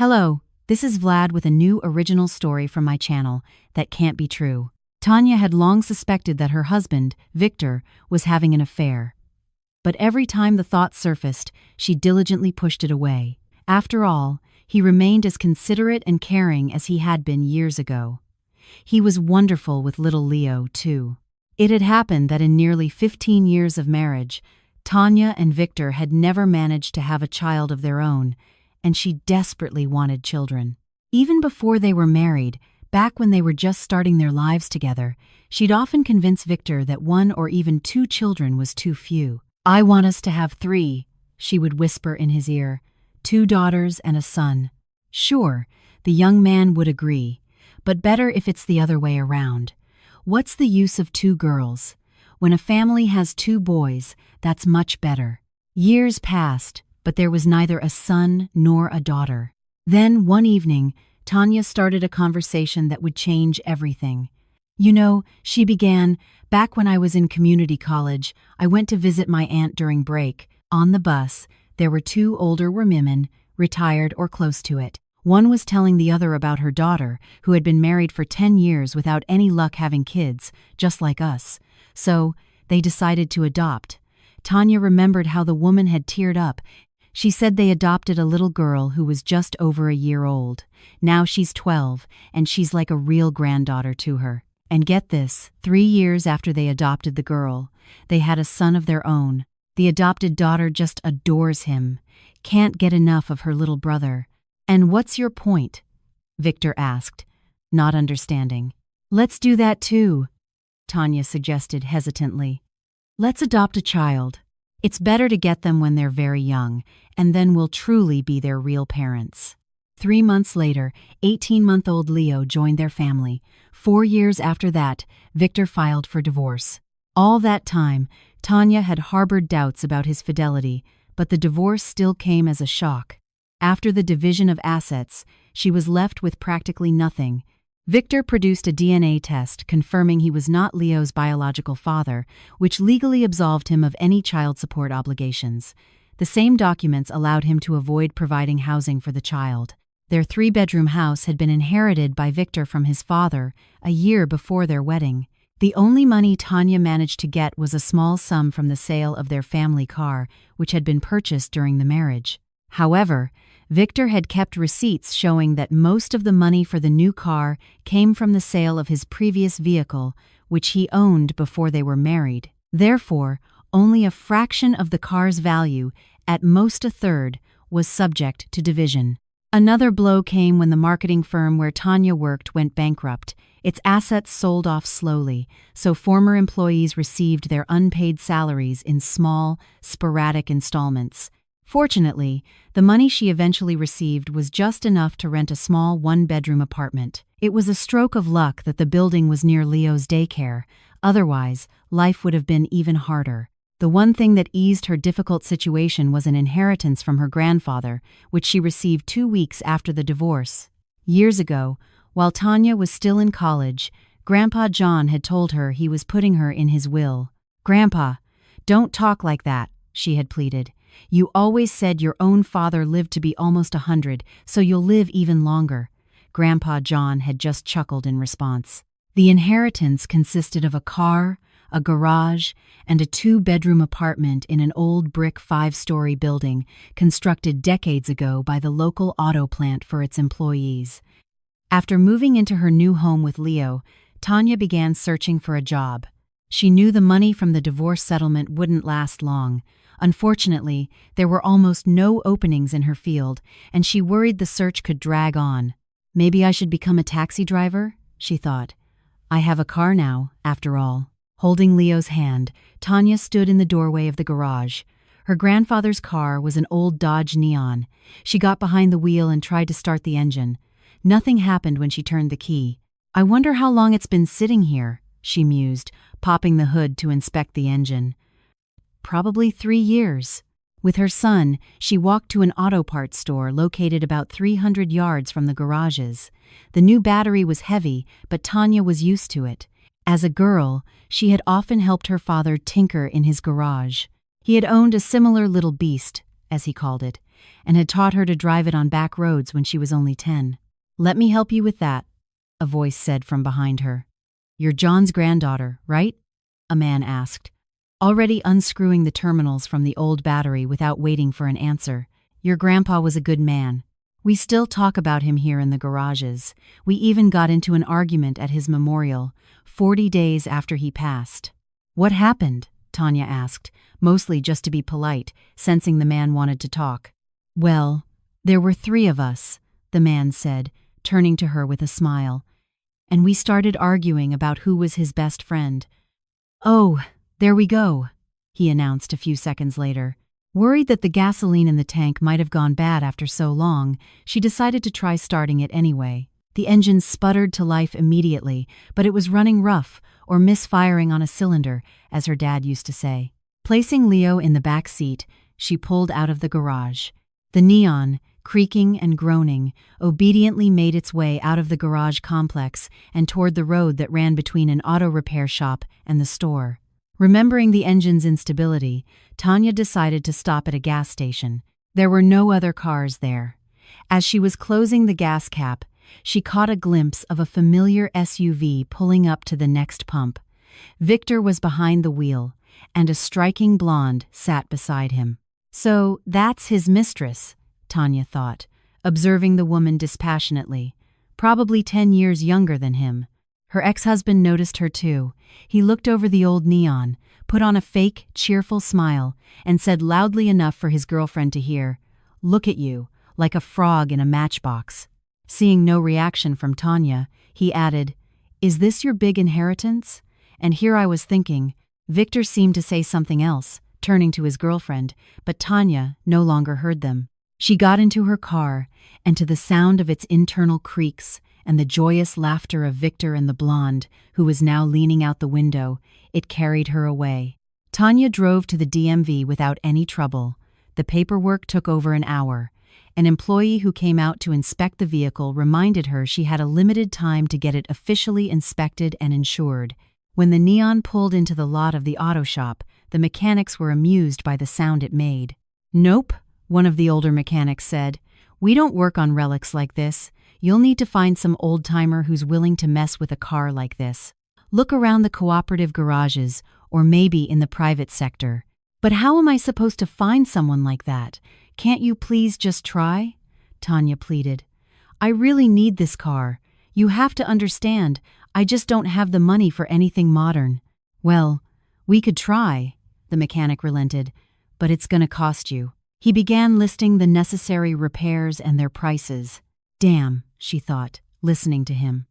Hello, this is Vlad with a new original story from my channel that can't be true. Tanya had long suspected that her husband, Victor, was having an affair. But every time the thought surfaced, she diligently pushed it away. After all, he remained as considerate and caring as he had been years ago. He was wonderful with little Leo, too. It had happened that in nearly 15 years of marriage, Tanya and Victor had never managed to have a child of their own, and she desperately wanted children. Even before they were married, back when they were just starting their lives together, she'd often convince Victor that 1 or even 2 children was too few. "I want us to have 3, she would whisper in his ear, 2 daughters and a son. Sure, the young man would agree, but better if it's the other way around. What's the use of 2 girls? When a family has 2 boys, that's much better. Years passed, but there was neither a son nor a daughter. Then, one evening, Tanya started a conversation that would change everything. "You know," she began, "back when I was in community college, I went to visit my aunt during break. On the bus, there were 2 older women, retired or close to it. One was telling the other about her daughter, who had been married for 10 years without any luck having kids, just like us. So, they decided to adopt." Tanya remembered how the woman had teared up. She said they adopted a little girl who was just over a year old. Now she's 12, and she's like a real granddaughter to her. And get this, 3 years after they adopted the girl, they had a son of their own. The adopted daughter just adores him, can't get enough of her little brother. "And what's your point?" Victor asked, not understanding. "Let's do that too," Tanya suggested hesitantly. "Let's adopt a child. It's better to get them when they're very young, and then we'll truly be their real parents." 3 months later, 18-month-old Leo joined their family. 4 years after that, Victor filed for divorce. All that time, Tanya had harbored doubts about his fidelity, but the divorce still came as a shock. After the division of assets, she was left with practically nothing. Victor produced a DNA test confirming he was not Leo's biological father, which legally absolved him of any child support obligations. The same documents allowed him to avoid providing housing for the child. Their 3-bedroom house had been inherited by Victor from his father a year before their wedding. The only money Tanya managed to get was a small sum from the sale of their family car, which had been purchased during the marriage. However, Victor had kept receipts showing that most of the money for the new car came from the sale of his previous vehicle, which he owned before they were married. Therefore, only a fraction of the car's value, at most a third, was subject to division. Another blow came when the marketing firm where Tanya worked went bankrupt. Its assets sold off slowly, so former employees received their unpaid salaries in small, sporadic installments. Fortunately, the money she eventually received was just enough to rent a small 1-bedroom apartment. It was a stroke of luck that the building was near Leo's daycare. Otherwise, life would have been even harder. The one thing that eased her difficult situation was an inheritance from her grandfather, which she received 2 weeks after the divorce. Years ago, while Tanya was still in college, Grandpa John had told her he was putting her in his will. "Grandpa, don't talk like that," she had pleaded. "You always said your own father lived to be almost 100, so you'll live even longer." Grandpa John had just chuckled in response. The inheritance consisted of a car, a garage, and a 2-bedroom apartment in an old brick 5-story building constructed decades ago by the local auto plant for its employees. After moving into her new home with Leo, Tanya began searching for a job. She knew the money from the divorce settlement wouldn't last long. Unfortunately, there were almost no openings in her field, and she worried the search could drag on. "Maybe I should become a taxi driver," she thought. "I have a car now, after all." Holding Leo's hand, Tanya stood in the doorway of the garage. Her grandfather's car was an old Dodge Neon. She got behind the wheel and tried to start the engine. Nothing happened when she turned the key. "I wonder how long it's been sitting here," she mused, popping the hood to inspect the engine. "Probably 3 years." With her son, she walked to an auto parts store located about 300 yards from the garages. The new battery was heavy, but Tanya was used to it. As a girl, she had often helped her father tinker in his garage. He had owned a similar little beast, as he called it. and had taught her to drive it on back roads when she was only 10. "Let me help you with that," a voice said from behind her. "You're John's granddaughter, right?" a man asked, already unscrewing the terminals from the old battery without waiting for an answer. "Your grandpa was a good man. We still talk about him here in the garages. We even got into an argument at his memorial, 40 days after he passed." "What happened?" Tanya asked, mostly just to be polite, sensing the man wanted to talk. "Well, there were 3 of us," the man said, turning to her with a smile. "And we started arguing about who was his best friend." "Oh, there we go," he announced a few seconds later. Worried that the gasoline in the tank might have gone bad after so long, she decided to try starting it anyway. The engine sputtered to life immediately, but it was running rough, or misfiring on a cylinder, as her dad used to say. Placing Leo in the back seat, she pulled out of the garage. The Neon, creaking and groaning, obediently made its way out of the garage complex and toward the road that ran between an auto repair shop and the store. Remembering the engine's instability, Tanya decided to stop at a gas station. There were no other cars there. As she was closing the gas cap, she caught a glimpse of a familiar SUV pulling up to the next pump. Victor was behind the wheel, and a striking blonde sat beside him. "So that's his mistress," Tanya thought, observing the woman dispassionately. Probably 10 years younger than him. Her ex-husband noticed her too. He looked over the old Neon, put on a fake, cheerful smile, and said loudly enough for his girlfriend to hear, "Look at you, like a frog in a matchbox." Seeing no reaction from Tanya, he added, "Is this your big inheritance?" And here I was thinking, Victor seemed to say something else, turning to his girlfriend, but Tanya no longer heard them. She got into her car, and to the sound of its internal creaks and the joyous laughter of Victor and the blonde, who was now leaning out the window, it carried her away. Tanya drove to the DMV without any trouble. The paperwork took over an hour. An employee who came out to inspect the vehicle reminded her she had a limited time to get it officially inspected and insured. When the Neon pulled into the lot of the auto shop, the mechanics were amused by the sound it made. "Nope," one of the older mechanics said. "We don't work on relics like this. You'll need to find some old-timer who's willing to mess with a car like this. Look around the cooperative garages, or maybe in the private sector." "But how am I supposed to find someone like that? Can't you please just try?" Tanya pleaded. "I really need this car. You have to understand, I just don't have the money for anything modern." "Well, we could try," the mechanic relented, "but it's gonna cost you." He began listing the necessary repairs and their prices. Damn, she thought, listening to him.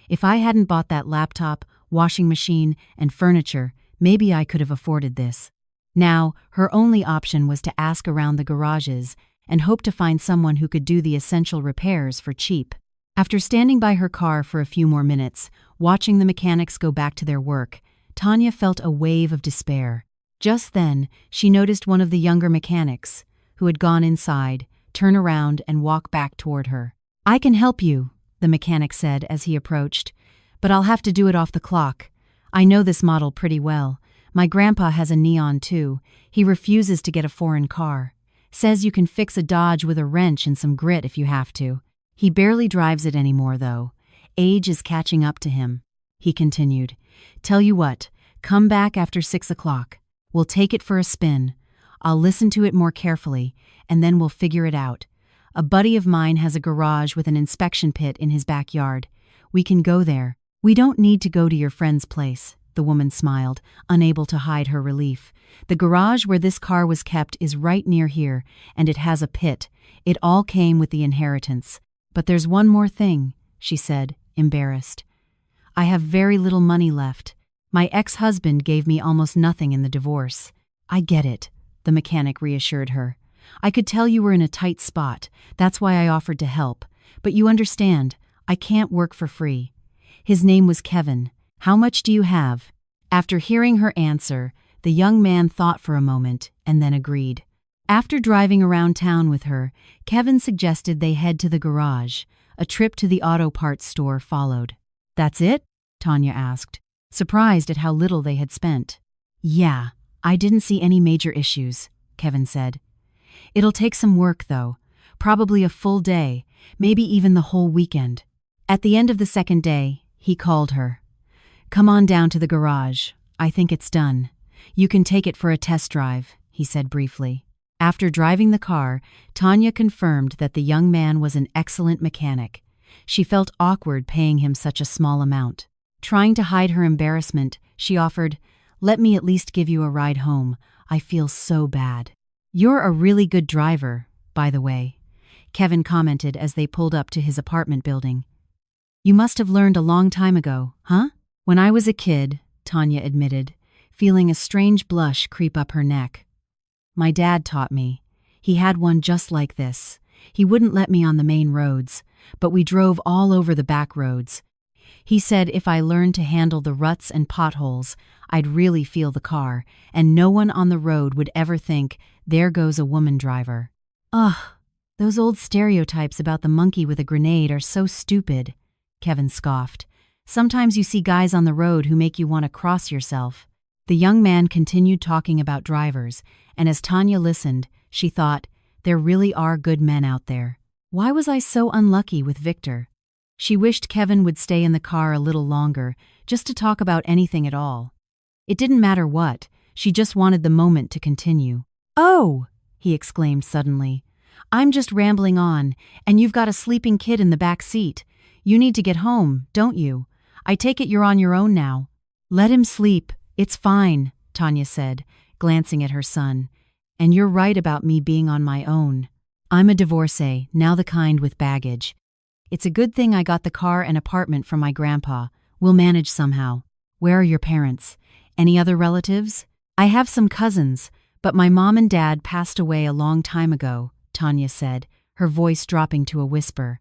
If I hadn't bought that laptop, washing machine, and furniture, maybe I could have afforded this. Now, her only option was to ask around the garages and hope to find someone who could do the essential repairs for cheap. After standing by her car for a few more minutes, watching the mechanics go back to their work, Tanya felt a wave of despair. Just then, she noticed one of the younger mechanics, who had gone inside, turn around and walk back toward her. "I can help you," the mechanic said as he approached, "but I'll have to do it off the clock. I know this model pretty well. My grandpa has a Neon too. He refuses to get a foreign car. Says you can fix a Dodge with a wrench and some grit if you have to. He barely drives it anymore, though. Age is catching up to him," he continued. "Tell you what, come back after 6 o'clock. We'll take it for a spin. I'll listen to it more carefully, and then we'll figure it out. A buddy of mine has a garage with an inspection pit in his backyard. We can go there. We don't need to go to your friend's place," the woman smiled, unable to hide her relief. "The garage where this car was kept is right near here, and it has a pit. It all came with the inheritance. But there's one more thing," she said, embarrassed. "I have very little money left. My ex-husband gave me almost nothing in the divorce." "I get it," the mechanic reassured her. "I could tell you were in a tight spot. That's why I offered to help. But you understand, I can't work for free." His name was Kevin. "How much do you have?" After hearing her answer, the young man thought for a moment and then agreed. After driving around town with her, Kevin suggested they head to the garage. A trip to the auto parts store followed. "That's it?" Tanya asked, surprised at how little they had spent. "Yeah, I didn't see any major issues," Kevin said. It'll take some work, though. Probably a full day, maybe even the whole weekend. At the end of the second day, he called her. Come on down to the garage. I think it's done. You can take it for a test drive, he said briefly. After driving the car, Tanya confirmed that the young man was an excellent mechanic. She felt awkward paying him such a small amount. Trying to hide her embarrassment, she offered, Let me at least give you a ride home. I feel so bad. You're a really good driver, by the way, Kevin commented as they pulled up to his apartment building. You must have learned a long time ago, huh? When I was a kid, Tanya admitted, feeling a strange blush creep up her neck. My dad taught me. He had one just like this. He wouldn't let me on the main roads, but we drove all over the back roads. He said if I learned to handle the ruts and potholes, I'd really feel the car, and no one on the road would ever think, there goes a woman driver. Ugh, those old stereotypes about the monkey with a grenade are so stupid, Kevin scoffed. Sometimes you see guys on the road who make you want to cross yourself. The young man continued talking about drivers, and as Tanya listened, she thought, there really are good men out there. Why was I so unlucky with Victor? She wished Kevin would stay in the car a little longer, just to talk about anything at all. It didn't matter what, she just wanted the moment to continue. Oh, he exclaimed suddenly. I'm just rambling on, and you've got a sleeping kid in the back seat. You need to get home, don't you? I take it you're on your own now. Let him sleep. It's fine, Tanya said, glancing at her son. And you're right about me being on my own. I'm a divorcee, now the kind with baggage. It's a good thing I got the car and apartment from my grandpa. We'll manage somehow. Where are your parents? Any other relatives? I have some cousins, but my mom and dad passed away a long time ago, Tanya said, her voice dropping to a whisper.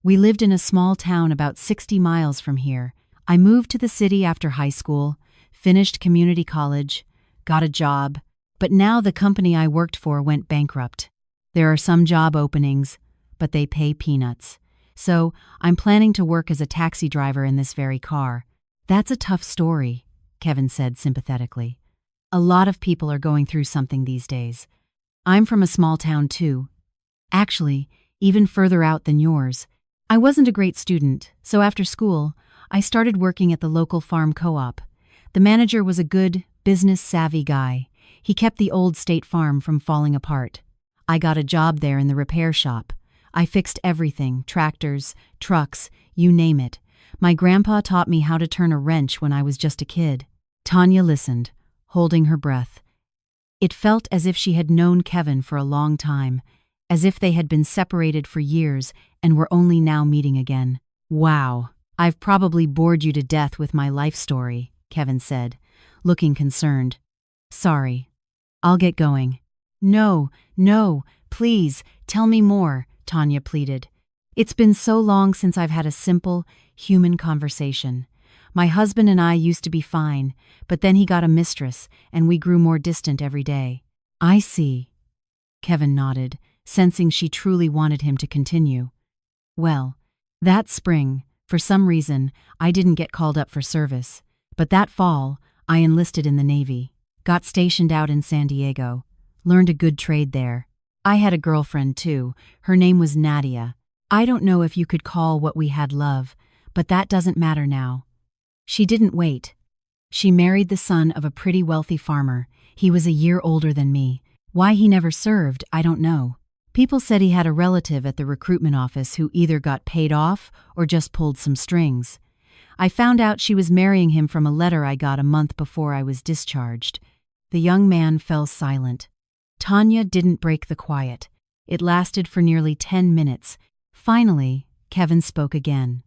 We lived in a small town about 60 miles from here. I moved to the city after high school, finished community college, got a job, but now the company I worked for went bankrupt. There are some job openings, but they pay peanuts. So I'm planning to work as a taxi driver in this very car. That's a tough story, Kevin said sympathetically. A lot of people are going through something these days. I'm from a small town too. Actually, even further out than yours. I wasn't a great student, so after school, I started working at the local farm co-op. The manager was a good, business-savvy guy. He kept the old state farm from falling apart. I got a job there in the repair shop. I fixed everything, tractors, trucks, you name it. My grandpa taught me how to turn a wrench when I was just a kid. Tanya listened, holding her breath. It felt as if she had known Kevin for a long time, as if they had been separated for years and were only now meeting again. Wow, I've probably bored you to death with my life story, Kevin said, looking concerned. Sorry. I'll get going. No, please, tell me more, Tanya pleaded. It's been so long since I've had a simple, human conversation. My husband and I used to be fine, but then he got a mistress, and we grew more distant every day. I see. Kevin nodded, sensing she truly wanted him to continue. Well, that spring, for some reason, I didn't get called up for service, but that fall, I enlisted in the Navy, got stationed out in San Diego, learned a good trade there. I had a girlfriend too. Her name was Nadia. I don't know if you could call what we had love, but that doesn't matter now. She didn't wait. She married the son of a pretty wealthy farmer. He was a year older than me. Why he never served, I don't know. People said he had a relative at the recruitment office who either got paid off or just pulled some strings. I found out she was marrying him from a letter I got a month before I was discharged. The young man fell silent. Tanya didn't break the quiet. It lasted for nearly 10 minutes. Finally, Kevin spoke again.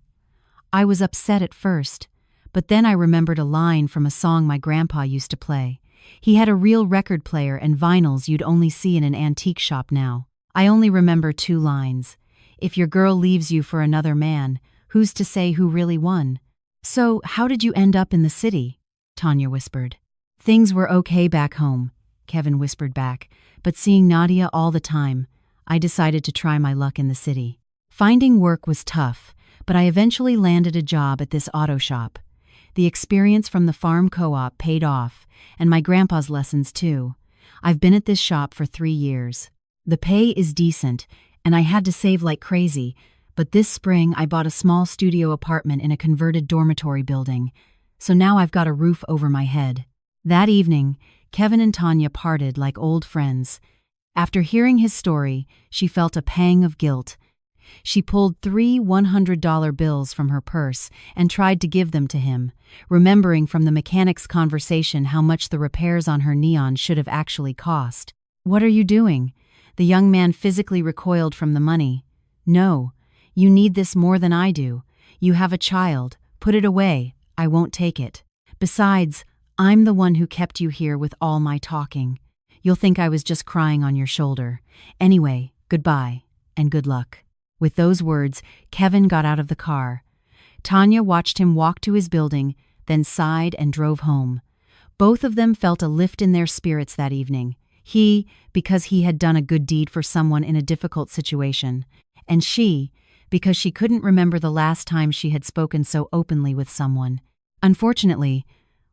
I was upset at first, but then I remembered a line from a song my grandpa used to play. He had a real record player and vinyls you'd only see in an antique shop now. I only remember 2 lines. If your girl leaves you for another man, who's to say who really won? So, how did you end up in the city? Tanya whispered. Things were okay back home, Kevin whispered back, but seeing Nadia all the time, I decided to try my luck in the city. Finding work was tough, but I eventually landed a job at this auto shop. The experience from the farm co-op paid off, and my grandpa's lessons too. I've been at this shop for 3 years. The pay is decent, and I had to save like crazy, but this spring I bought a small studio apartment in a converted dormitory building, so now I've got a roof over my head. That evening, Kevin and Tanya parted like old friends. After hearing his story, she felt a pang of guilt. She pulled 3 $100 bills from her purse and tried to give them to him, remembering from the mechanic's conversation how much the repairs on her Neon should have actually cost. "What are you doing?" The young man physically recoiled from the money. "No, you need this more than I do. You have a child. Put it away. I won't take it. Besides, I'm the one who kept you here with all my talking. You'll think I was just crying on your shoulder. Anyway, goodbye, and good luck." With those words, Kevin got out of the car. Tanya watched him walk to his building, then sighed and drove home. Both of them felt a lift in their spirits that evening. He, because he had done a good deed for someone in a difficult situation, and she, because she couldn't remember the last time she had spoken so openly with someone. Unfortunately,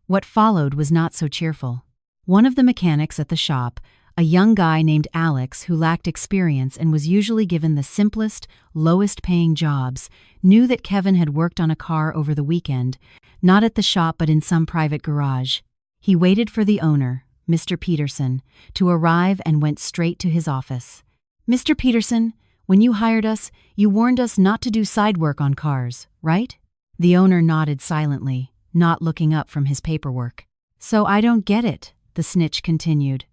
what followed was not so cheerful. One of the mechanics at the shop, a young guy named Alex who lacked experience and was usually given the simplest, lowest-paying jobs, knew that Kevin had worked on a car over the weekend, not at the shop but in some private garage. He waited for the owner, Mr. Peterson, to arrive and went straight to his office. "Mr. Peterson, when you hired us, you warned us not to do side work on cars, right?" The owner nodded silently, not looking up from his paperwork. "So I don't get it," the snitch continued.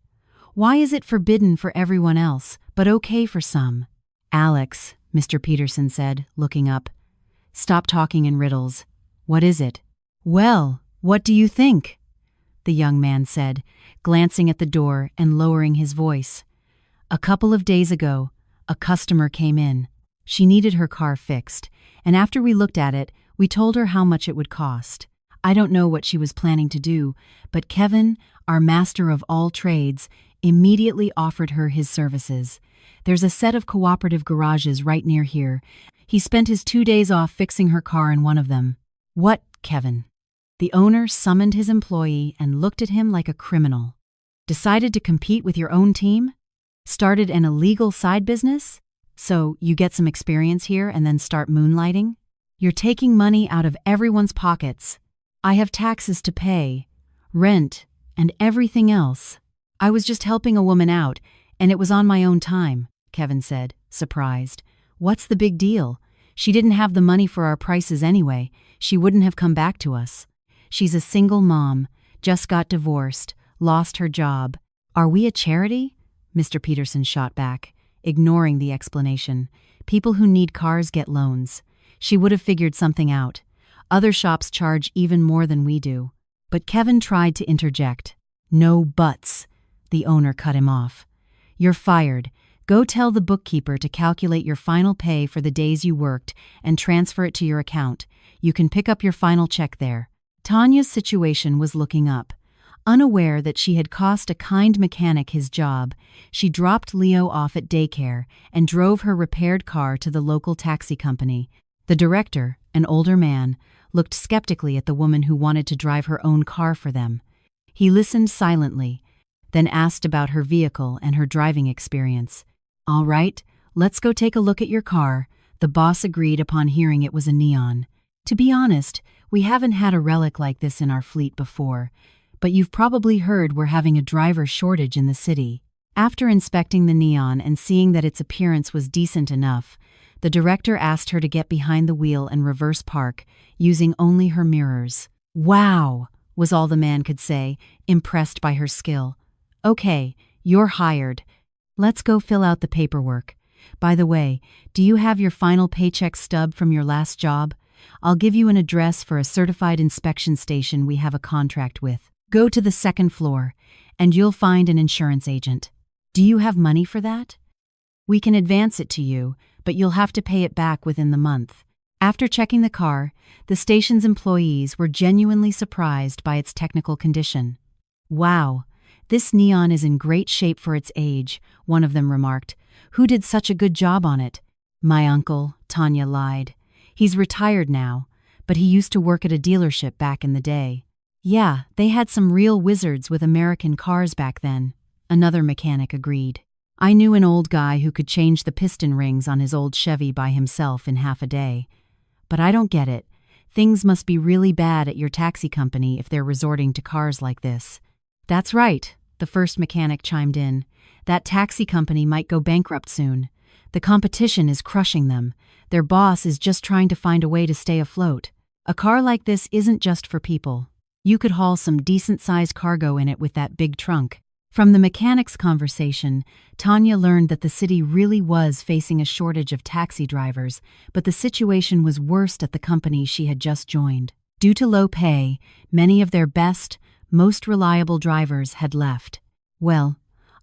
"Why is it forbidden for everyone else, but okay for some?" "Alex," Mr. Peterson said, looking up. "Stop talking in riddles. What is it?" "Well, what do you think?" the young man said, glancing at the door and lowering his voice. "A couple of days ago, a customer came in. She needed her car fixed, and after we looked at it, we told her how much it would cost. I don't know what she was planning to do, but Kevin, our master of all trades, immediately offered her his services. There's a set of cooperative garages right near here. He spent his 2 days off fixing her car in one of them." "What, Kevin?" The owner summoned his employee and looked at him like a criminal. "Decided to compete with your own team? Started an illegal side business? So you get some experience here and then start moonlighting? You're taking money out of everyone's pockets. I have taxes to pay, rent, and everything else. I was just helping a woman out, and it was on my own time," Kevin said, surprised. "What's the big deal? She didn't have the money for our prices anyway. She wouldn't have come back to us. She's a single mom, just got divorced, lost her job. Are we a charity?" Mr. Peterson shot back, ignoring the explanation. "People who need cars get loans. She would have figured something out. Other shops charge even more than we do." But Kevin tried to interject. "No buts." The owner cut him off. "You're fired. Go tell the bookkeeper to calculate your final pay for the days you worked and transfer it to your account. You can pick up your final check there." Tanya's situation was looking up. Unaware that she had cost a kind mechanic his job, she dropped Leo off at daycare and drove her repaired car to the local taxi company. The director, an older man, looked skeptically at the woman who wanted to drive her own car for them. He listened silently, then asked about her vehicle and her driving experience. "All right, let's go take a look at your car," the boss agreed upon hearing it was a Neon. "To be honest, we haven't had a relic like this in our fleet before, but you've probably heard we're having a driver shortage in the city." After inspecting the Neon and seeing that its appearance was decent enough, the director asked her to get behind the wheel and reverse park, using only her mirrors. "Wow," was all the man could say, impressed by her skill. "Okay, you're hired. Let's go fill out the paperwork. By the way, do you have your final paycheck stub from your last job? I'll give you an address for a certified inspection station we have a contract with. Go to the second floor, and you'll find an insurance agent. Do you have money for that? We can advance it to you, but you'll have to pay it back within the month." After checking the car, the station's employees were genuinely surprised by its technical condition. "Wow, this Neon is in great shape for its age," one of them remarked. "Who did such a good job on it?" "My uncle," Tanya lied. "He's retired now, but he used to work at a dealership back in the day." "Yeah, they had some real wizards with American cars back then," another mechanic agreed. I knew an old guy who could change the piston rings on his old Chevy by himself in half a day. But I don't get it. Things must be really bad at your taxi company if they're resorting to cars like this." "That's right," the first mechanic chimed in. "That taxi company might go bankrupt soon. The competition is crushing them. Their boss is just trying to find a way to stay afloat. A car like this isn't just for people. You could haul some decent-sized cargo in it with that big trunk." From the mechanic's conversation, Tanya learned that the city really was facing a shortage of taxi drivers, but the situation was worst at the company she had just joined. Due to low pay, many of their best, most reliable drivers had left. "Well,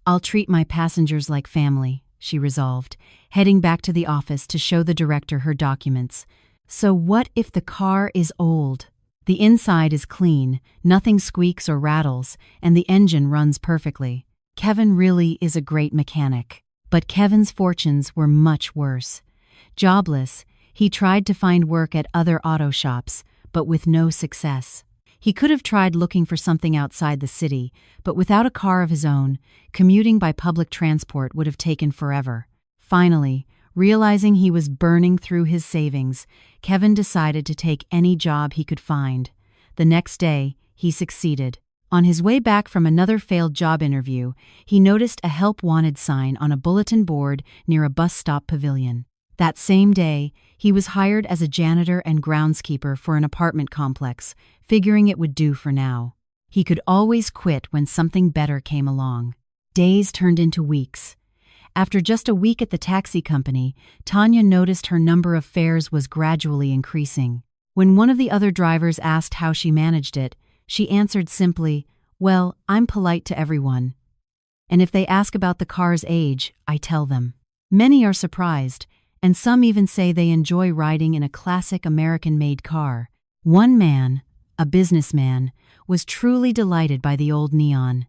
I'll treat my passengers like family," she resolved, heading back to the office to show the director her documents. "So what if the car is old? The inside is clean, nothing squeaks or rattles, and the engine runs perfectly. Kevin really is a great mechanic." But Kevin's fortunes were much worse. Jobless, he tried to find work at other auto shops, but with no success. He could have tried looking for something outside the city, but without a car of his own, commuting by public transport would have taken forever. Finally, realizing he was burning through his savings, Kevin decided to take any job he could find. The next day, he succeeded. On his way back from another failed job interview, he noticed a help wanted sign on a bulletin board near a bus stop pavilion. That same day, he was hired as a janitor and groundskeeper for an apartment complex, figuring it would do for now. He could always quit when something better came along. Days turned into weeks. After just a week at the taxi company, Tanya noticed her number of fares was gradually increasing. When one of the other drivers asked how she managed it, she answered simply, "Well, I'm polite to everyone. And if they ask about the car's age, I tell them." Many are surprised, and some even say they enjoy riding in a classic American-made car. One man, a businessman, was truly delighted by the old neon.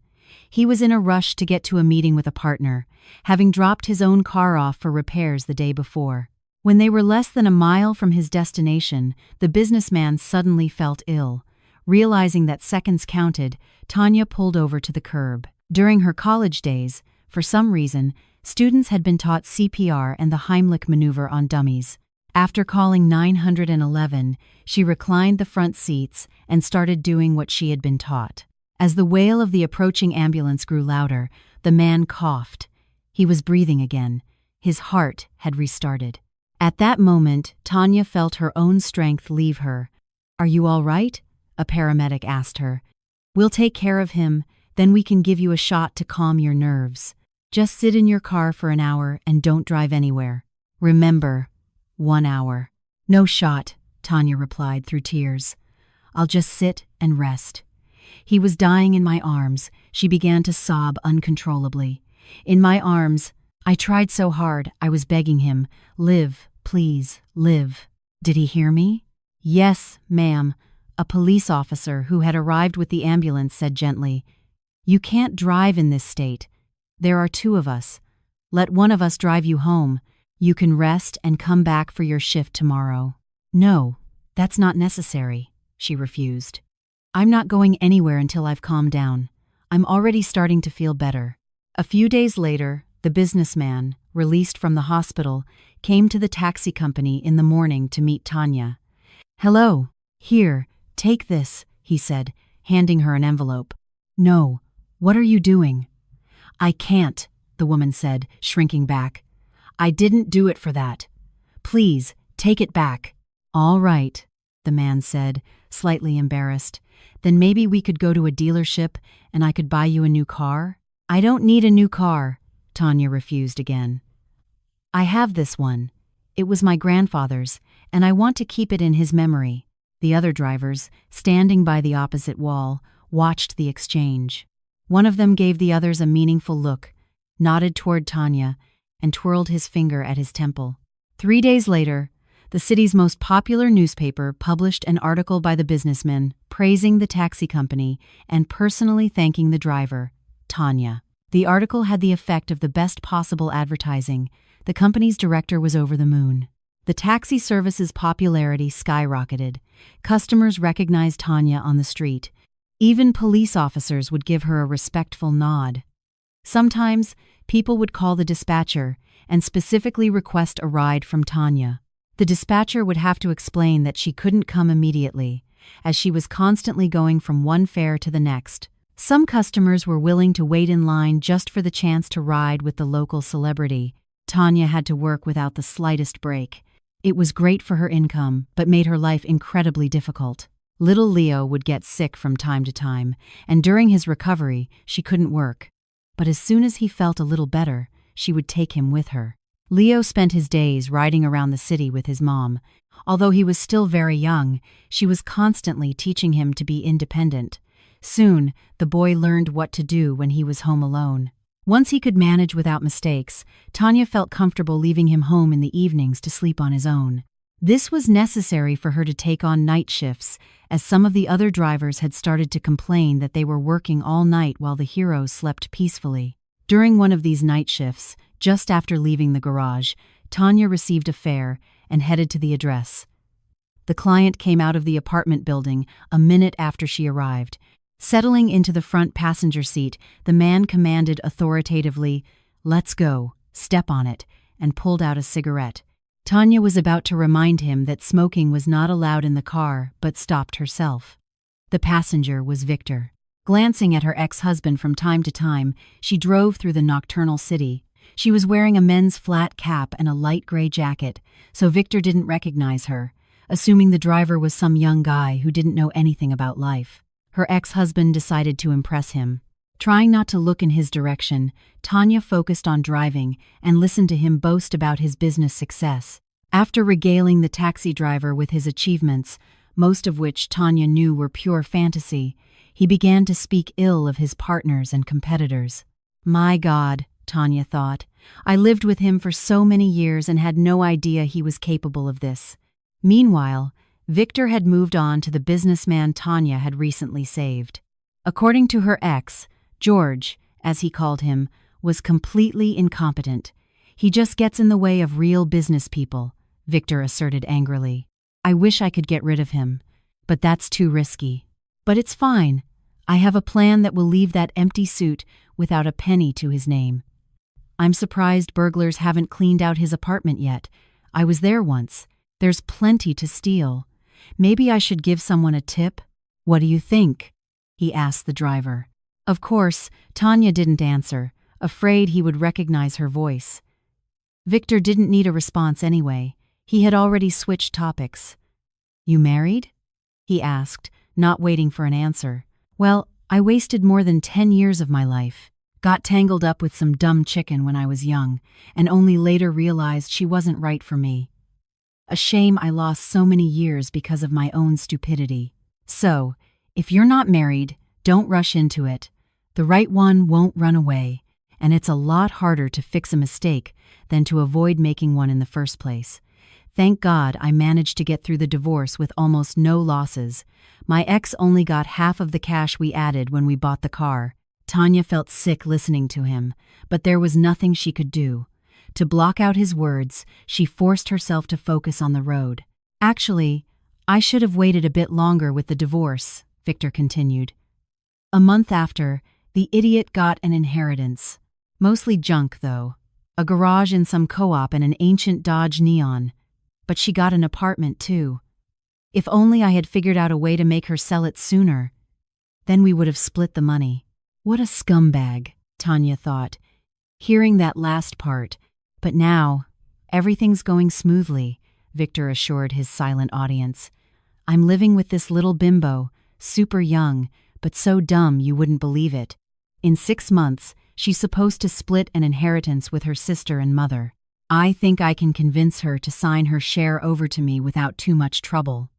He was in a rush to get to a meeting with a partner, having dropped his own car off for repairs the day before. When they were less than a mile from his destination, the businessman suddenly felt ill. Realizing that seconds counted, Tanya pulled over to the curb. During her college days, for some reason, students had been taught CPR and the Heimlich maneuver on dummies. After calling 911, she reclined the front seats and started doing what she had been taught. As the wail of the approaching ambulance grew louder, the man coughed. He was breathing again. His heart had restarted. At that moment, Tanya felt her own strength leave her. "Are you all right?" a paramedic asked her. "We'll take care of him, then we can give you a shot to calm your nerves. Just sit in your car for an hour and don't drive anywhere. Remember, 1 hour." "No shot," Tanya replied through tears. "I'll just sit and rest." He was dying in my arms. She began to sob uncontrollably. In my arms, I tried so hard, I was begging him, "Live, please, live." Did he hear me? "Yes, ma'am." A police officer who had arrived with the ambulance said gently, "You can't drive in this state. There are 2 of us. Let one of us drive you home. You can rest and come back for your shift tomorrow." "No, that's not necessary," she refused. "I'm not going anywhere until I've calmed down. I'm already starting to feel better." A few days later, the businessman, released from the hospital, came to the taxi company in the morning to meet Tanya. "Hello, here, take this," he said, handing her an envelope. "No, what are you doing?" "I can't," the woman said, shrinking back. "I didn't do it for that. Please, take it back." "All right," the man said, slightly embarrassed. "Then maybe we could go to a dealership and I could buy you a new car?" "I don't need a new car," Tanya refused again. "I have this one. It was my grandfather's, and I want to keep it in his memory." The other drivers, standing by the opposite wall, watched the exchange. One of them gave the others a meaningful look, nodded toward Tanya, and twirled his finger at his temple. 3 days later, the city's most popular newspaper published an article by the businessman praising the taxi company and personally thanking the driver, Tanya. The article had the effect of the best possible advertising. The company's director was over the moon. The taxi service's popularity skyrocketed. Customers recognized Tanya on the street. Even police officers would give her a respectful nod. Sometimes, People would call the dispatcher and specifically request a ride from Tanya. The dispatcher would have to explain that she couldn't come immediately, as she was constantly going from one fare to the next. Some customers were willing to wait in line just for the chance to ride with the local celebrity. Tanya had to work without the slightest break. It was great for her income, but made her life incredibly difficult. Little Leo would get sick from time to time, and during his recovery, she couldn't work. But as soon as he felt a little better, she would take him with her. Leo spent his days riding around the city with his mom. Although he was still very young, she was constantly teaching him to be independent. Soon, the boy learned what to do when he was home alone. Once he could manage without mistakes, Tanya felt comfortable leaving him home in the evenings to sleep on his own. This was necessary for her to take on night shifts, as some of the other drivers had started to complain that they were working all night while the heroes slept peacefully. During one of these night shifts, just after leaving the garage, Tanya received a fare and headed to the address. The client came out of the apartment building a minute after she arrived. Settling into the front passenger seat, the man commanded authoritatively, "Let's go, step on it," and pulled out a cigarette. Tanya was about to remind him that smoking was not allowed in the car, but stopped herself. The passenger was Victor. Glancing at her ex-husband from time to time, she drove through the nocturnal city. She was wearing a men's flat cap and a light gray jacket, so Victor didn't recognize her, assuming the driver was some young guy who didn't know anything about life. Her ex-husband decided to impress him. Trying not to look in his direction, Tanya focused on driving and listened to him boast about his business success. After regaling the taxi driver with his achievements, most of which Tanya knew were pure fantasy, he began to speak ill of his partners and competitors. "My God," Tanya thought, "I lived with him for so many years and had no idea he was capable of this." Meanwhile, Victor had moved on to the businessman Tanya had recently saved. According to her ex, George, as he called him, was completely incompetent. "He just gets in the way of real business people," Victor asserted angrily. "I wish I could get rid of him, but that's too risky. But it's fine. I have a plan that will leave that empty suit without a penny to his name. I'm surprised burglars haven't cleaned out his apartment yet. I was there once. There's plenty to steal. Maybe I should give someone a tip? What do you think?" he asked the driver. Of course, Tanya didn't answer, afraid he would recognize her voice. Victor didn't need a response anyway. He had already switched topics. "You married?" he asked, not waiting for an answer. "Well, I wasted more than 10 years of my life. Got tangled up with some dumb chicken when I was young, and only later realized she wasn't right for me. A shame I lost so many years because of my own stupidity. So, if you're not married, don't rush into it. The right one won't run away, and it's a lot harder to fix a mistake than to avoid making one in the first place. Thank God I managed to get through the divorce with almost no losses. My ex only got half of the cash we added when we bought the car." Tanya felt sick listening to him, but there was nothing she could do. To block out his words, she forced herself to focus on the road. "Actually, I should have waited a bit longer with the divorce," Victor continued. "A month after, the idiot got an inheritance. Mostly junk, though. A garage in some co-op and an ancient Dodge Neon. But she got an apartment, too. If only I had figured out a way to make her sell it sooner. Then we would have split the money." What a scumbag, Tanya thought, hearing that last part. "But now, everything's going smoothly," Victor assured his silent audience. "I'm living with this little bimbo, super young, but so dumb you wouldn't believe it. In 6 months, she's supposed to split an inheritance with her sister and mother. I think I can convince her to sign her share over to me without too much trouble.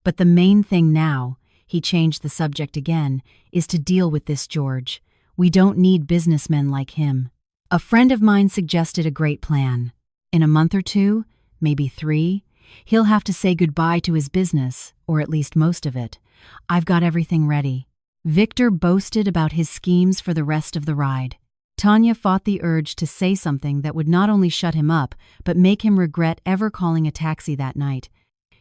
But the main thing now," he changed the subject again, "is to deal with this George. We don't need businessmen like him. A friend of mine suggested a great plan. In a month or 2, maybe 3, he'll have to say goodbye to his business, or at least most of it. I've got everything ready." Victor boasted about his schemes for the rest of the ride. Tanya fought the urge to say something that would not only shut him up, but make him regret ever calling a taxi that night.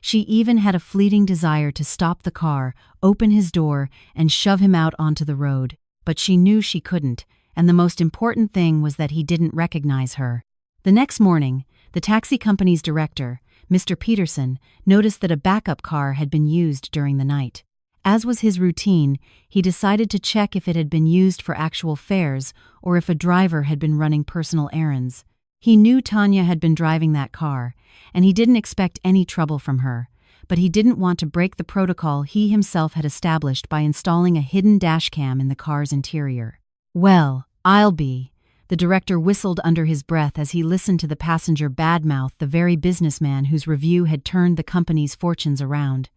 She even had a fleeting desire to stop the car, open his door, and shove him out onto the road. But she knew she couldn't, and the most important thing was that he didn't recognize her. The next morning, the taxi company's director, Mr. Peterson, noticed that a backup car had been used during the night. As was his routine, he decided to check if it had been used for actual fares or if a driver had been running personal errands. He knew Tanya had been driving that car, and he didn't expect any trouble from her, but he didn't want to break the protocol he himself had established by installing a hidden dashcam in the car's interior. "Well, I'll be," the director whistled under his breath as he listened to the passenger badmouth the very businessman whose review had turned the company's fortunes around.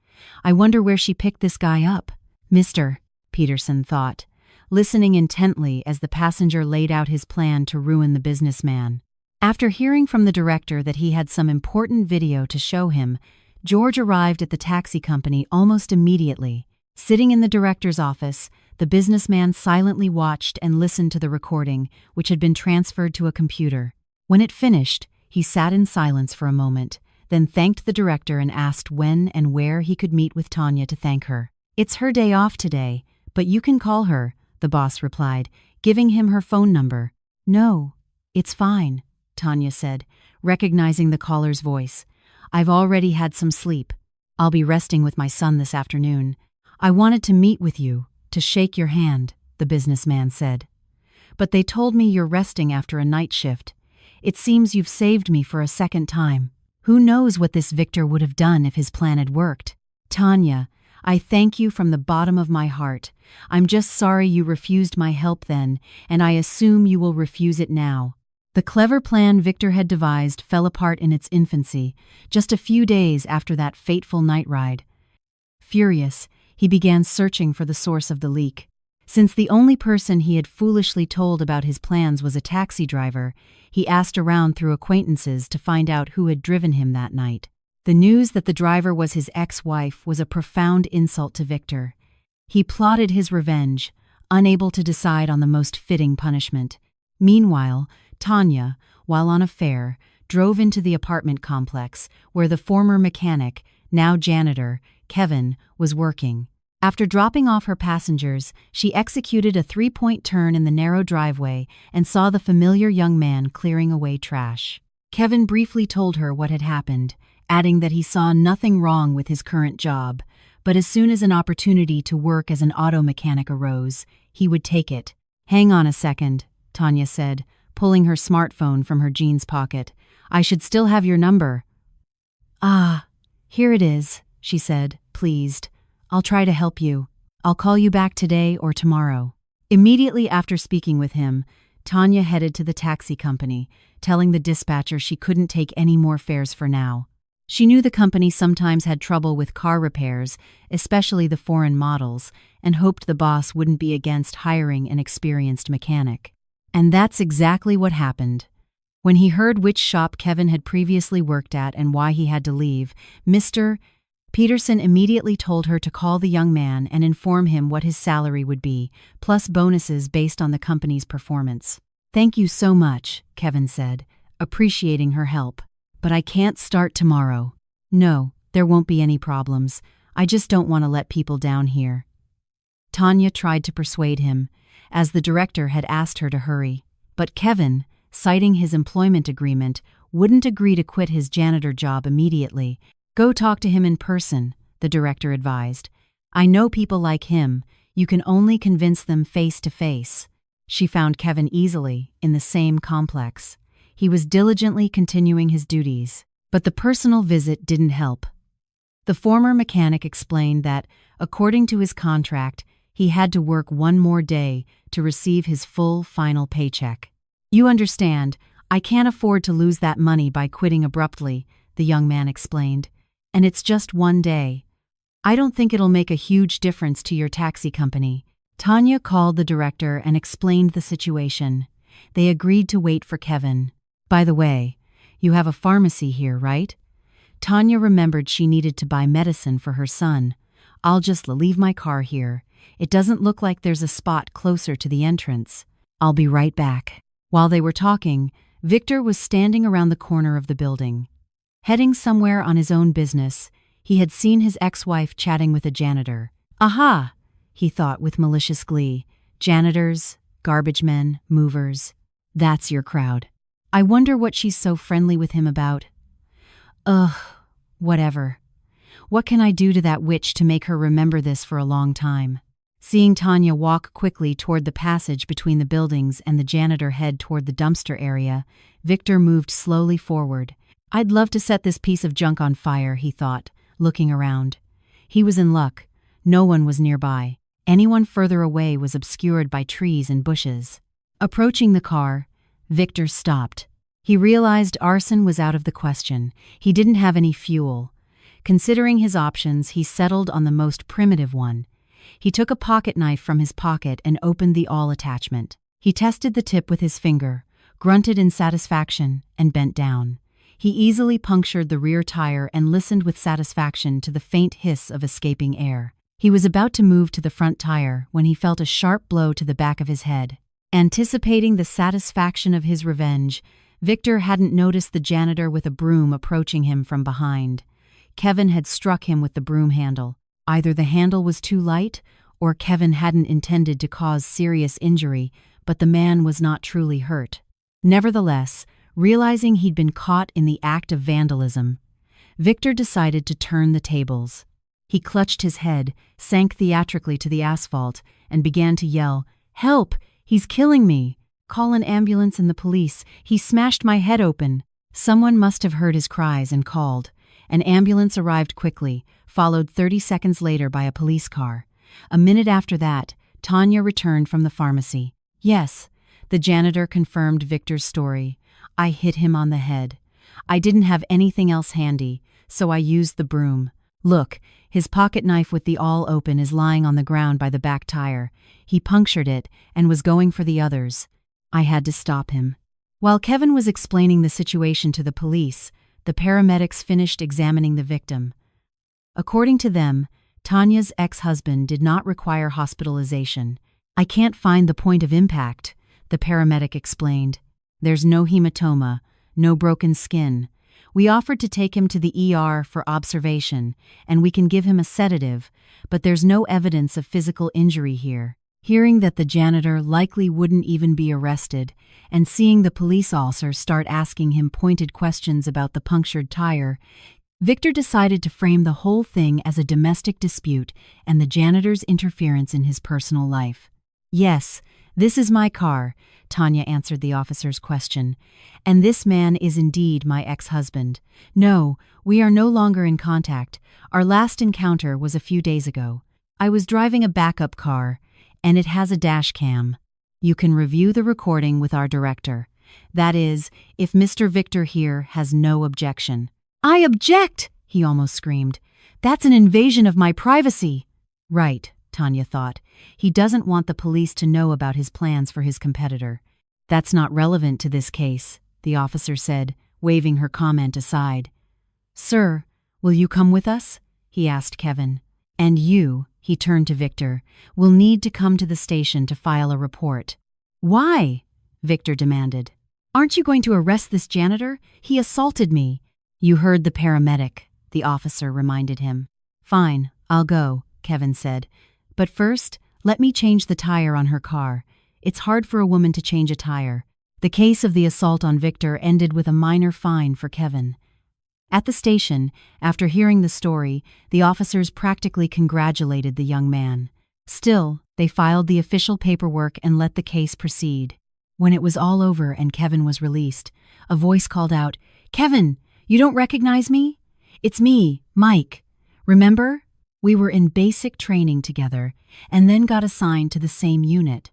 "I wonder where she picked this guy up." "Mr. Peterson thought, listening intently as the passenger laid out his plan to ruin the businessman. After hearing from the director that he had some important video to show him, George arrived at the taxi company almost immediately. Sitting in the director's office, the businessman silently watched and listened to the recording, which had been transferred to a computer. When it finished, he sat in silence for a moment, then thanked the director and asked when and where he could meet with Tanya to thank her. "It's her day off today, but you can call her," the boss replied, giving him her phone number. "No, it's fine," Tanya said, recognizing the caller's voice. "I've already had some sleep. I'll be resting with my son this afternoon. I wanted to meet with you, to shake your hand," the businessman said. "But they told me you're resting after a night shift. It seems you've saved me for a second time. Who knows what this Victor would have done if his plan had worked? Tanya, I thank you from the bottom of my heart. I'm just sorry you refused my help then, and I assume you will refuse it now." The clever plan Victor had devised fell apart in its infancy, just a few days after that fateful night ride. Furious, he began searching for the source of the leak. Since the only person he had foolishly told about his plans was a taxi driver, he asked around through acquaintances to find out who had driven him that night. The news that the driver was his ex-wife was a profound insult to Victor. He plotted his revenge, unable to decide on the most fitting punishment. Meanwhile, Tanya, while on a fare, drove into the apartment complex where the former mechanic, now janitor, Kevin, was working. After dropping off her passengers, she executed a three-point turn in the narrow driveway and saw the familiar young man clearing away trash. Kevin briefly told her what had happened, adding that he saw nothing wrong with his current job, but as soon as an opportunity to work as an auto mechanic arose, he would take it. "Hang on a second," Tanya said, pulling her smartphone from her jeans pocket. "I should still have your number." "Ah, here it is," she said, pleased. "I'll try to help you. I'll call you back today or tomorrow." Immediately after speaking with him, Tanya headed to the taxi company, telling the dispatcher she couldn't take any more fares for now. She knew the company sometimes had trouble with car repairs, especially the foreign models, and hoped the boss wouldn't be against hiring an experienced mechanic. And that's exactly what happened. When he heard which shop Kevin had previously worked at and why he had to leave, Mr. Peterson immediately told her to call the young man and inform him what his salary would be, plus bonuses based on the company's performance. "Thank you so much," Kevin said, appreciating her help. "But I can't start tomorrow." "No, there won't be any problems. I just don't want to let people down here." Tanya tried to persuade him, as the director had asked her to hurry. But Kevin, citing his employment agreement, wouldn't agree to quit his janitor job immediately. "Go talk to him in person," the director advised. "I know people like him. You can only convince them face to face." She found Kevin easily in the same complex. He was diligently continuing his duties, but the personal visit didn't help. The former mechanic explained that, according to his contract, he had to work one more day to receive his full final paycheck. "You understand, I can't afford to lose that money by quitting abruptly," the young man explained. "And it's just one day. I don't think it'll make a huge difference to your taxi company." Tanya called the director and explained the situation. They agreed to wait for Kevin. "By the way, you have a pharmacy here, right?" Tanya remembered she needed to buy medicine for her son. "I'll just leave my car here. It doesn't look like there's a spot closer to the entrance. I'll be right back." While they were talking, Victor was standing around the corner of the building. Heading somewhere on his own business, he had seen his ex-wife chatting with a janitor. "Aha!" he thought with malicious glee. "Janitors, garbage men, movers. That's your crowd. I wonder what she's so friendly with him about. Ugh, whatever. What can I do to that witch to make her remember this for a long time? Seeing Tanya walk quickly toward the passage between the buildings and the janitor head toward the dumpster area, Victor moved slowly forward. I'd love to set this piece of junk on fire, he thought, looking around. He was in luck. No one was nearby. Anyone further away was obscured by trees and bushes. Approaching the car, Victor stopped. He realized arson was out of the question. He didn't have any fuel. Considering his options, he settled on the most primitive one. He took a pocket knife from his pocket and opened the awl attachment. He tested the tip with his finger, grunted in satisfaction, and bent down. He easily punctured the rear tire and listened with satisfaction to the faint hiss of escaping air. He was about to move to the front tire when he felt a sharp blow to the back of his head. Anticipating the satisfaction of his revenge, Victor hadn't noticed the janitor with a broom approaching him from behind. Kevin had struck him with the broom handle. Either the handle was too light, or Kevin hadn't intended to cause serious injury, but the man was not truly hurt. Nevertheless, realizing he'd been caught in the act of vandalism, Victor decided to turn the tables. He clutched his head, sank theatrically to the asphalt, and began to yell, "Help! He's killing me! Call an ambulance and the police! He smashed my head open!" Someone must have heard his cries and called. An ambulance arrived quickly, followed 30 seconds later by a police car. A minute after that, Tanya returned from the pharmacy. "Yes," the janitor confirmed Victor's story. "I hit him on the head. I didn't have anything else handy, so I used the broom. Look, his pocket knife with the awl open is lying on the ground by the back tire. He punctured it and was going for the others. I had to stop him." While Kevin was explaining the situation to the police, the paramedics finished examining the victim. According to them, Tanya's ex-husband did not require hospitalization. "I can't find the point of impact," the paramedic explained. "There's no hematoma, no broken skin. We offered to take him to the ER for observation, and we can give him a sedative, but there's no evidence of physical injury here." Hearing that the janitor likely wouldn't even be arrested, and seeing the police officer start asking him pointed questions about the punctured tire, Victor decided to frame the whole thing as a domestic dispute and the janitor's interference in his personal life. "Yes, this is my car," Tanya answered the officer's question. "And this man is indeed my ex-husband. No, we are no longer in contact. Our last encounter was a few days ago. I was driving a backup car, and it has a dash cam. You can review the recording with our director. That is, if Mr. Victor here has no objection." "I object!" he almost screamed. "That's an invasion of my privacy." Right, Tanya thought. He doesn't want the police to know about his plans for his competitor. "That's not relevant to this case," the officer said, waving her comment aside. "Sir, will you come with us?" he asked Kevin. "And you," he turned to Victor, "will need to come to the station to file a report." "Why?" Victor demanded. "Aren't you going to arrest this janitor? He assaulted me." "You heard the paramedic," the officer reminded him. "Fine, I'll go," Kevin said. "But first, let me change the tire on her car. It's hard for a woman to change a tire." The case of the assault on Victor ended with a minor fine for Kevin. At the station, after hearing the story, the officers practically congratulated the young man. Still, they filed the official paperwork and let the case proceed. When it was all over and Kevin was released, a voice called out, "Kevin, you don't recognize me? It's me, Mike. Remember? We were in basic training together and then got assigned to the same unit."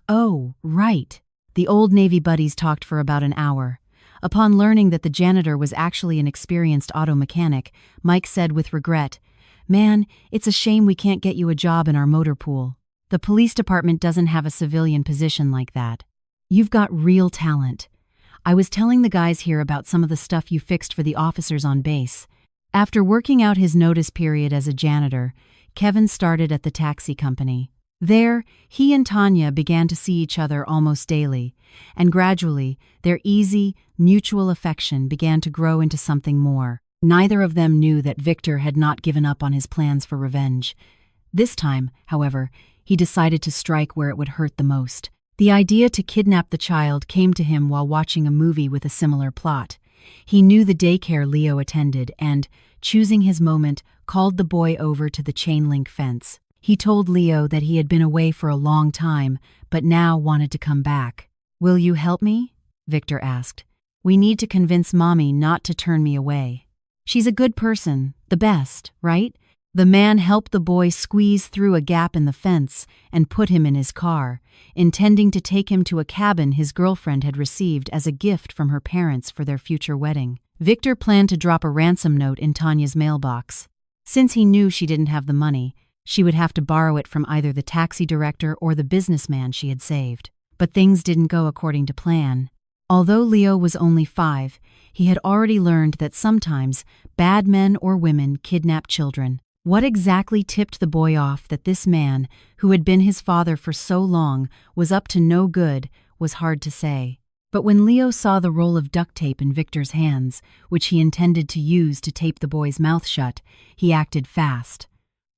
"Oh, right." The old Navy buddies talked for about an hour. Upon learning that the janitor was actually an experienced auto mechanic, Mike said with regret, "Man, it's a shame we can't get you a job in our motor pool. The police department doesn't have a civilian position like that. You've got real talent. I was telling the guys here about some of the stuff you fixed for the officers on base." After working out his notice period as a janitor, Kevin started at the taxi company. There, he and Tanya began to see each other almost daily, and gradually, their easy, mutual affection began to grow into something more. Neither of them knew that Victor had not given up on his plans for revenge. This time, however, he decided to strike where it would hurt the most. The idea to kidnap the child came to him while watching a movie with a similar plot. He knew the daycare Leo attended and, choosing his moment, called the boy over to the chain-link fence. He told Leo that he had been away for a long time, but now wanted to come back. "Will you help me?" Victor asked. "We need to convince Mommy not to turn me away. She's a good person, the best, right?" The man helped the boy squeeze through a gap in the fence and put him in his car, intending to take him to a cabin his girlfriend had received as a gift from her parents for their future wedding. Victor planned to drop a ransom note in Tanya's mailbox. Since he knew she didn't have the money, she would have to borrow it from either the taxi director or the businessman she had saved. But things didn't go according to plan. Although Leo was only 5, he had already learned that sometimes bad men or women kidnap children. What exactly tipped the boy off that this man, who had been his father for so long, was up to no good was hard to say. But when Leo saw the roll of duct tape in Victor's hands, which he intended to use to tape the boy's mouth shut, he acted fast.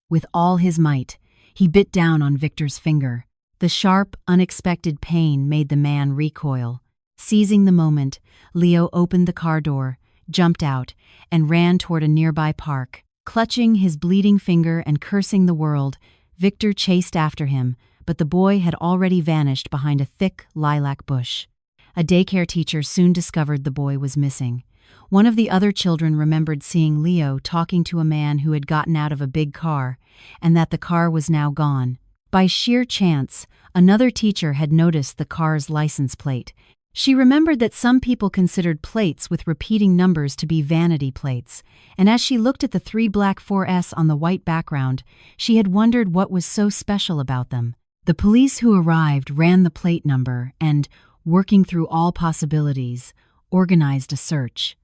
With all his might, he bit down on Victor's finger. The sharp, unexpected pain made the man recoil. Seizing the moment, Leo opened the car door, jumped out, and ran toward a nearby park. Clutching his bleeding finger and cursing the world, Victor chased after him, but the boy had already vanished behind a thick lilac bush. A daycare teacher soon discovered the boy was missing. One of the other children remembered seeing Leo talking to a man who had gotten out of a big car, and that the car was now gone. By sheer chance, another teacher had noticed the car's license plate. She remembered that some people considered plates with repeating numbers to be vanity plates, and as she looked at the 3 black 4S on the white background, she had wondered what was so special about them. The police who arrived ran the plate number and, working through all possibilities, organized a search.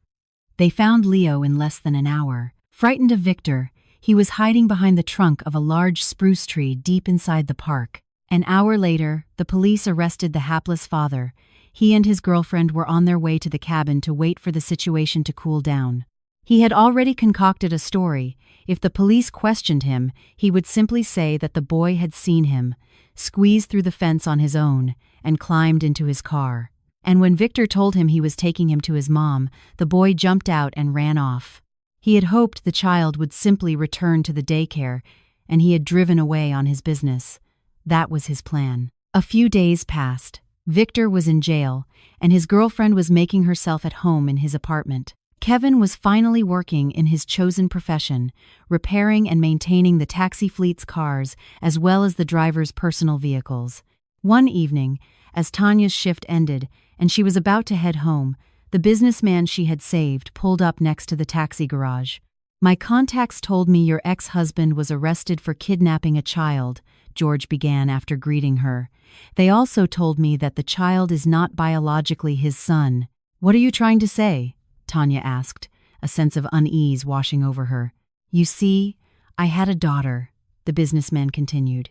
They found Leo in less than an hour. Frightened of Victor, he was hiding behind the trunk of a large spruce tree deep inside the park. An hour later, the police arrested the hapless father. He and his girlfriend were on their way to the cabin to wait for the situation to cool down. He had already concocted a story. If the police questioned him, he would simply say that the boy had seen him, squeezed through the fence on his own, and climbed into his car. And when Victor told him he was taking him to his mom, the boy jumped out and ran off. He had hoped the child would simply return to the daycare, and he had driven away on his business. That was his plan. A few days passed. Victor was in jail, and his girlfriend was making herself at home in his apartment. Kevin was finally working in his chosen profession, repairing and maintaining the taxi fleet's cars as well as the driver's personal vehicles. One evening, as Tanya's shift ended and she was about to head home, the businessman she had saved pulled up next to the taxi garage. "My contacts told me your ex-husband was arrested for kidnapping a child," George began after greeting her. "They also told me that the child is not biologically his son." "What are you trying to say?" Tanya asked, a sense of unease washing over her. "You see, I had a daughter," the businessman continued.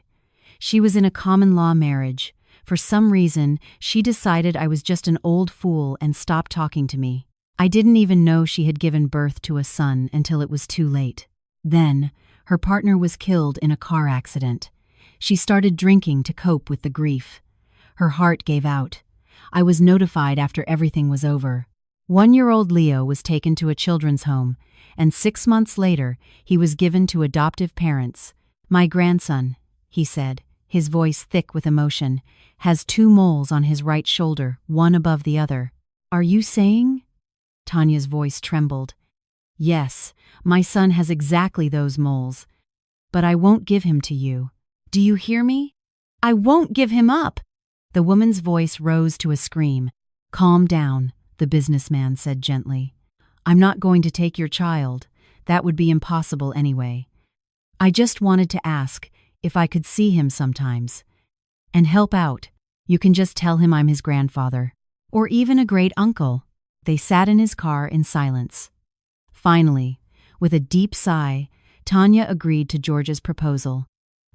"She was in a common-law marriage. For some reason, she decided I was just an old fool and stopped talking to me. I didn't even know she had given birth to a son until it was too late. Then, her partner was killed in a car accident. She started drinking to cope with the grief. Her heart gave out. I was notified after everything was over. 1-year-old Leo was taken to a children's home, and 6 months later, he was given to adoptive parents. My grandson," he said, his voice thick with emotion, "has 2 moles on his right shoulder, one above the other." "Are you saying?" Tanya's voice trembled. "Yes, my son has exactly those moles. But I won't give him to you. Do you hear me? I won't give him up!" The woman's voice rose to a scream. "Calm down," the businessman said gently. "I'm not going to take your child. That would be impossible anyway. I just wanted to ask if I could see him sometimes. And help out. You can just tell him I'm his grandfather. Or even a great uncle." They sat in his car in silence. Finally, with a deep sigh, Tanya agreed to George's proposal.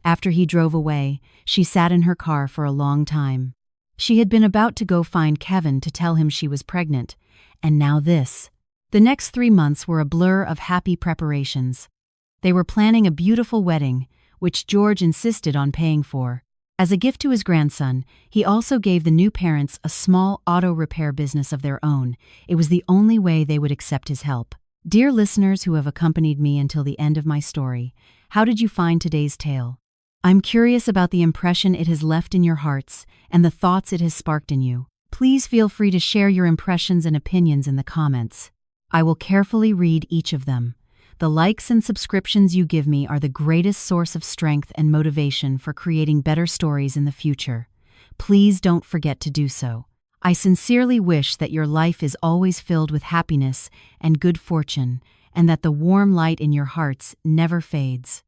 After he drove away, she sat in her car for a long time. She had been about to go find Kevin to tell him she was pregnant, and now this. The next 3 months were a blur of happy preparations. They were planning a beautiful wedding, which George insisted on paying for. As a gift to his grandson, he also gave the new parents a small auto repair business of their own. It was the only way they would accept his help. Dear listeners who have accompanied me until the end of my story, how did you find today's tale? I'm curious about the impression it has left in your hearts and the thoughts it has sparked in you. Please feel free to share your impressions and opinions in the comments. I will carefully read each of them. The likes and subscriptions you give me are the greatest source of strength and motivation for creating better stories in the future. Please don't forget to do so. I sincerely wish that your life is always filled with happiness and good fortune, and that the warm light in your hearts never fades.